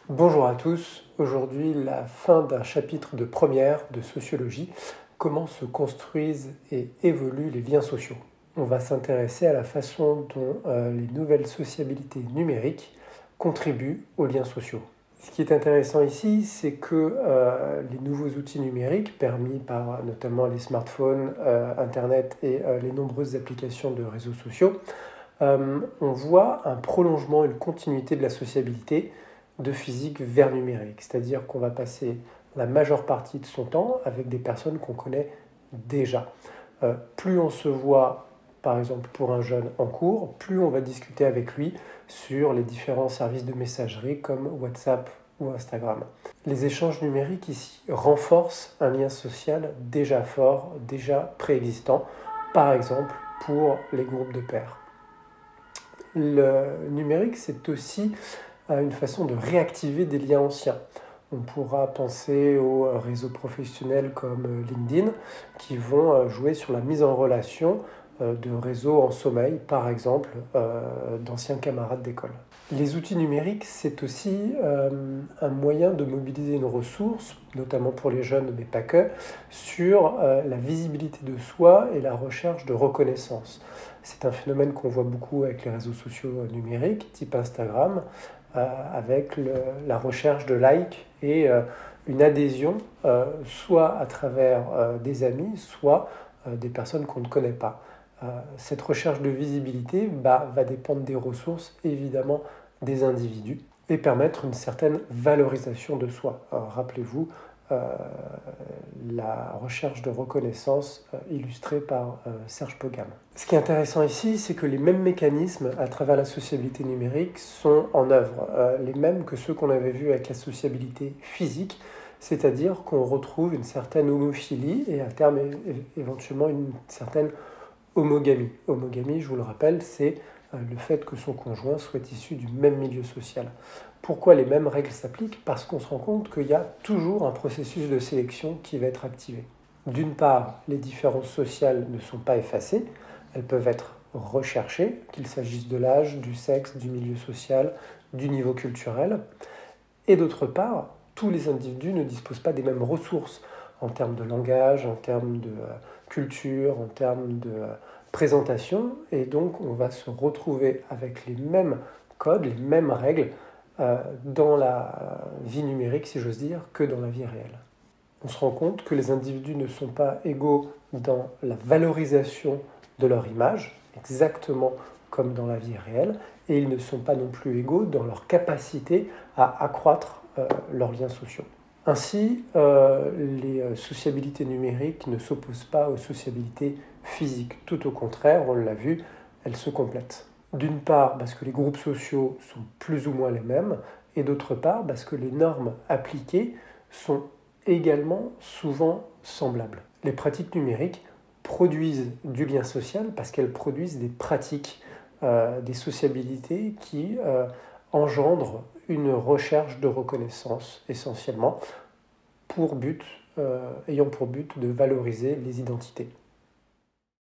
Bonjour à tous, aujourd'hui la fin d'un chapitre de première de sociologie, comment se construisent et évoluent les liens sociaux. On va s'intéresser à la façon dont les nouvelles sociabilités numériques contribuent aux liens sociaux. Ce qui est intéressant ici, c'est que les nouveaux outils numériques permis par notamment les smartphones, Internet et les nombreuses applications de réseaux sociaux, on voit un prolongement, une continuité de la sociabilité de physique vers numérique. C'est-à-dire qu'on va passer la majeure partie de son temps avec des personnes qu'on connaît déjà. Plus on se voit, par exemple pour un jeune en cours, plus on va discuter avec lui sur les différents services de messagerie comme WhatsApp ou Instagram. Les échanges numériques ici renforcent un lien social déjà fort, déjà préexistant, par exemple pour les groupes de pairs. Le numérique, c'est aussi une façon de réactiver des liens anciens. On pourra penser aux réseaux professionnels comme LinkedIn qui vont jouer sur la mise en relation de réseaux en sommeil, par exemple, d'anciens camarades d'école. Les outils numériques, c'est aussi un moyen de mobiliser une ressource, notamment pour les jeunes, mais pas que, sur la visibilité de soi et la recherche de reconnaissance. C'est un phénomène qu'on voit beaucoup avec les réseaux sociaux numériques, type Instagram, avec la recherche de likes et une adhésion, soit à travers des amis, soit des personnes qu'on ne connaît pas. Cette recherche de visibilité va dépendre des ressources, évidemment des individus, et permettre une certaine valorisation de soi. Rappelez-vous, la recherche de reconnaissance illustrée par Serge Pogam. Ce qui est intéressant ici, c'est que les mêmes mécanismes à travers la sociabilité numérique sont en œuvre, les mêmes que ceux qu'on avait vus avec la sociabilité physique, c'est-à-dire qu'on retrouve une certaine homophilie et à terme éventuellement une certaine homogamie. Homogamie, je vous le rappelle, c'est le fait que son conjoint soit issu du même milieu social. Pourquoi les mêmes règles s'appliquent? Parce qu'on se rend compte qu'il y a toujours un processus de sélection qui va être activé. D'une part, les différences sociales ne sont pas effacées, elles peuvent être recherchées, qu'il s'agisse de l'âge, du sexe, du milieu social, du niveau culturel. Et d'autre part, tous les individus ne disposent pas des mêmes ressources en termes de langage, en termes de culture, en termes de présentation, et donc on va se retrouver avec les mêmes codes, les mêmes règles dans la vie numérique, si j'ose dire, que dans la vie réelle. On se rend compte que les individus ne sont pas égaux dans la valorisation de leur image, exactement comme dans la vie réelle, et ils ne sont pas non plus égaux dans leur capacité à accroître leurs liens sociaux. Ainsi, les sociabilités numériques ne s'opposent pas aux sociabilités physiques. Tout au contraire, on l'a vu, elles se complètent. D'une part, parce que les groupes sociaux sont plus ou moins les mêmes, et d'autre part, parce que les normes appliquées sont également souvent semblables. Les pratiques numériques produisent du lien social parce qu'elles produisent des pratiques, des sociabilités qui engendrent une recherche de reconnaissance essentiellement ayant pour but de valoriser les identités.